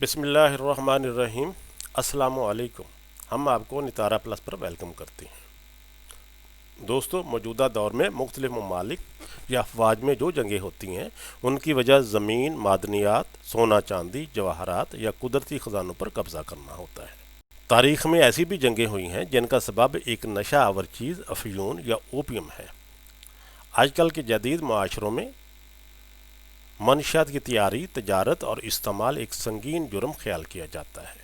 بسم اللہ الرحمن الرحیم۔ السلام علیکم۔ ہم آپ کو نتارا پلس پر ویلکم کرتے ہیں۔ دوستو، موجودہ دور میں مختلف ممالک یا افواج میں جو جنگیں ہوتی ہیں ان کی وجہ زمین، معدنیات، سونا چاندی، جواہرات یا قدرتی خزانوں پر قبضہ کرنا ہوتا ہے۔ تاریخ میں ایسی بھی جنگیں ہوئی ہیں جن کا سبب ایک نشہ آور چیز افیون یا اوپیم ہے۔ آج کل کے جدید معاشروں میں منشیات کی تیاری، تجارت اور استعمال ایک سنگین جرم خیال کیا جاتا ہے،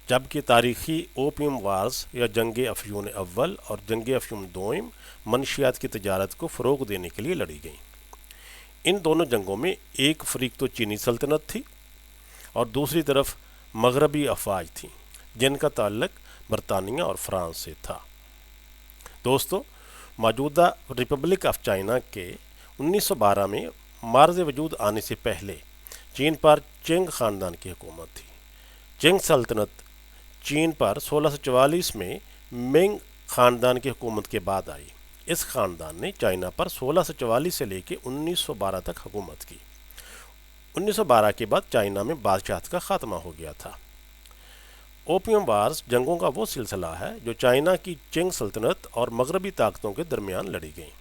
جبکہ تاریخی اوپیم وارز یا جنگ افیون اول اور جنگ افیون دوئم منشیات کی تجارت کو فروغ دینے کے لیے لڑی گئیں۔ ان دونوں جنگوں میں ایک فریق تو چینی سلطنت تھی اور دوسری طرف مغربی افواج تھیں جن کا تعلق برطانیہ اور فرانس سے تھا۔ دوستو، موجودہ ریپبلک آف چائنا کے 1912 میں مارز وجود آنے سے پہلے چین پر چنگ خاندان کی حکومت تھی۔ چنگ سلطنت چین پر 1644 میں منگ خاندان کی حکومت کے بعد آئی۔ اس خاندان نے چائنا پر 1644 سے لے کے 1912 تک حکومت کی۔ 1912 کے بعد چائنا میں بادشاہت کا خاتمہ ہو گیا تھا۔ اوپیم وارز جنگوں کا وہ سلسلہ ہے جو چائنا کی چنگ سلطنت اور مغربی طاقتوں کے درمیان لڑی گئیں۔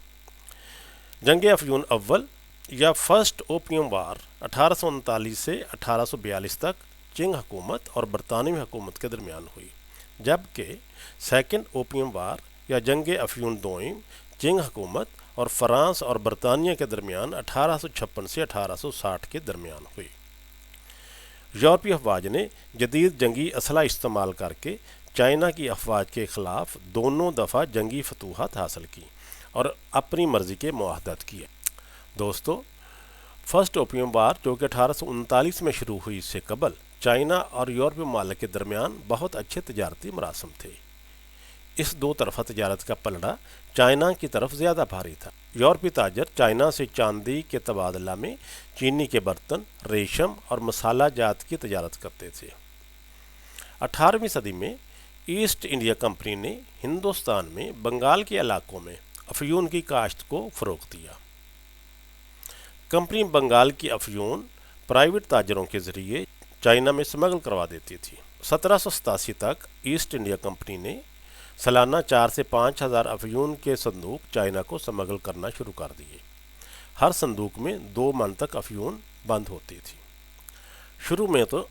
جنگ افیون اول یا فرسٹ اوپیم وار 1839 سے 1842 تک چنگ حکومت اور برطانوی حکومت کے درمیان ہوئی، جبکہ سیکنڈ اوپیم وار یا جنگ افیون دوئم چنگ حکومت اور فرانس اور برطانیہ کے درمیان 1856 سے 1860 کے درمیان ہوئی۔ یورپی افواج نے جدید جنگی اسلحہ استعمال کر کے چائنا کی افواج کے خلاف دونوں دفعہ جنگی فتوحات حاصل کی اور اپنی مرضی کے معاہدات کیے۔ دوستو، فرسٹ اوپیم وار جو کہ 1839 میں شروع ہوئی، سے قبل چائنا اور یورپی ممالک کے درمیان بہت اچھے تجارتی مراسم تھے۔ اس دو طرفہ تجارت کا پلڑا چائنا کی طرف زیادہ بھاری تھا۔ یورپی تاجر چائنا سے چاندی کے تبادلہ میں چینی کے برتن، ریشم اور مسالہ جات کی تجارت کرتے تھے۔ 18ویں صدی میں ایسٹ انڈیا کمپنی نے ہندوستان میں بنگال کے علاقوں میں افیون کی کاشت کو فروغ دیا۔ کمپنی بنگال کی افیون پرائیویٹ تاجروں کے ذریعے چائنا میں سمگل کروا دیتی تھی۔ 1787 تک ایسٹ انڈیا کمپنی نے سالانہ 4 سے 5 ہزار افیون کے صندوق چائنا کو سمگل کرنا شروع کر دیے۔ ہر صندوق میں 2 من تک افیون بند ہوتی تھی۔ شروع میں تو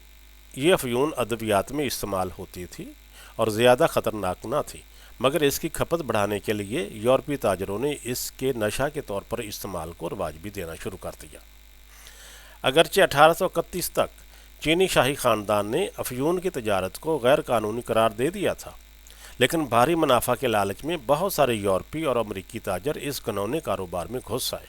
یہ افیون ادویات میں استعمال ہوتی تھی اور زیادہ خطرناک نہ تھی، مگر اس کی کھپت بڑھانے کے لیے یورپی تاجروں نے اس کے نشہ کے طور پر استعمال کو رواج بھی دینا شروع کر دیا۔ اگرچہ 1831 تک چینی شاہی خاندان نے افیون کی تجارت کو غیر قانونی قرار دے دیا تھا، لیکن بھاری منافع کے لالچ میں بہت سارے یورپی اور امریکی تاجر اس گھنونے کاروبار میں گھس آئے۔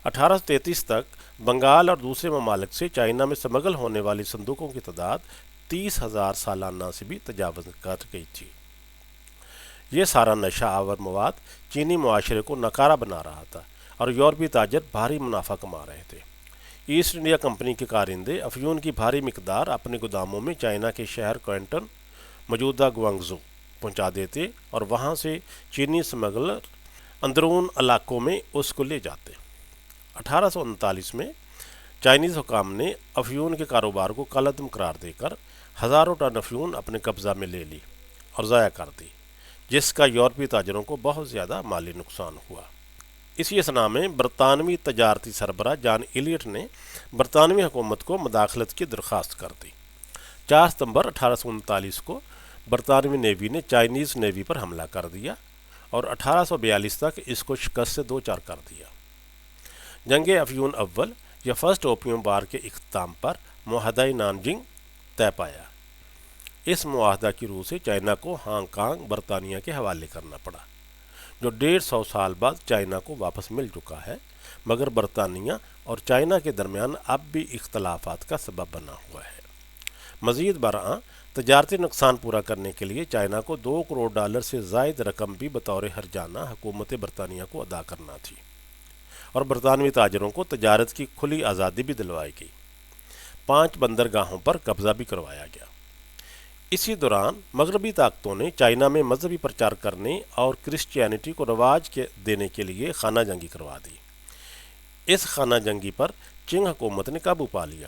1833 تک بنگال اور دوسرے ممالک سے چائنا میں سمگل ہونے والی صندوقوں کی تعداد 30,000 سالانہ سے بھی تجاوز کر گئی تھی۔ یہ سارا نشہ آور مواد چینی معاشرے کو ناکارہ بنا رہا تھا اور یورپی تاجر بھاری منافع کما رہے تھے۔ ایسٹ انڈیا کمپنی کے کارندے افیون کی بھاری مقدار اپنے گوداموں میں چائنا کے شہر کوئنٹن، موجودہ گوانگژو، پہنچا دیتے اور وہاں سے چینی سمگلر اندرون علاقوں میں اس کو لے جاتے۔ 1839 میں چائنیز حکام نے افیون کے کاروبار کو کالعدم قرار دے کر ہزاروں ٹن افیون اپنے قبضہ میں لے لی اور ضائع کر دی، جس کا یورپی تاجروں کو بہت زیادہ مالی نقصان ہوا۔ اسی اثنا میں برطانوی تجارتی سربراہ جان ایلیٹ نے برطانوی حکومت کو مداخلت کی درخواست کر دی۔ 4 ستمبر 1839 کو برطانوی نیوی نے چائنیز نیوی پر حملہ کر دیا اور 1842 تک اس کو شکست سے دوچار کر دیا۔ جنگ افیون اول یا فرسٹ اوپیم وار کے اختتام پر معاہدہ نانجنگ طے پایا۔ اس معاہدہ کی روح سے چائنا کو ہانگ کانگ برطانیہ کے حوالے کرنا پڑا، جو 150 سال بعد چائنا کو واپس مل چکا ہے، مگر برطانیہ اور چائنا کے درمیان اب بھی اختلافات کا سبب بنا ہوا ہے۔ مزید برآں تجارتی نقصان پورا کرنے کے لیے چائنا کو $2 کروڑ سے زائد رقم بھی بطور ہرجانہ حکومت برطانیہ کو ادا کرنا تھی اور برطانوی تاجروں کو تجارت کی کھلی آزادی بھی دلوائی گئی۔ 5 بندرگاہوں پر قبضہ بھی کروایا گیا۔ اسی دوران مغربی طاقتوں نے چائنا میں مذہبی پرچار کرنے اور کرسچینٹی کو رواج دینے کے لیے خانہ جنگی کروا دی۔ اس خانہ جنگی پر چنگ حکومت نے قابو پا لیا۔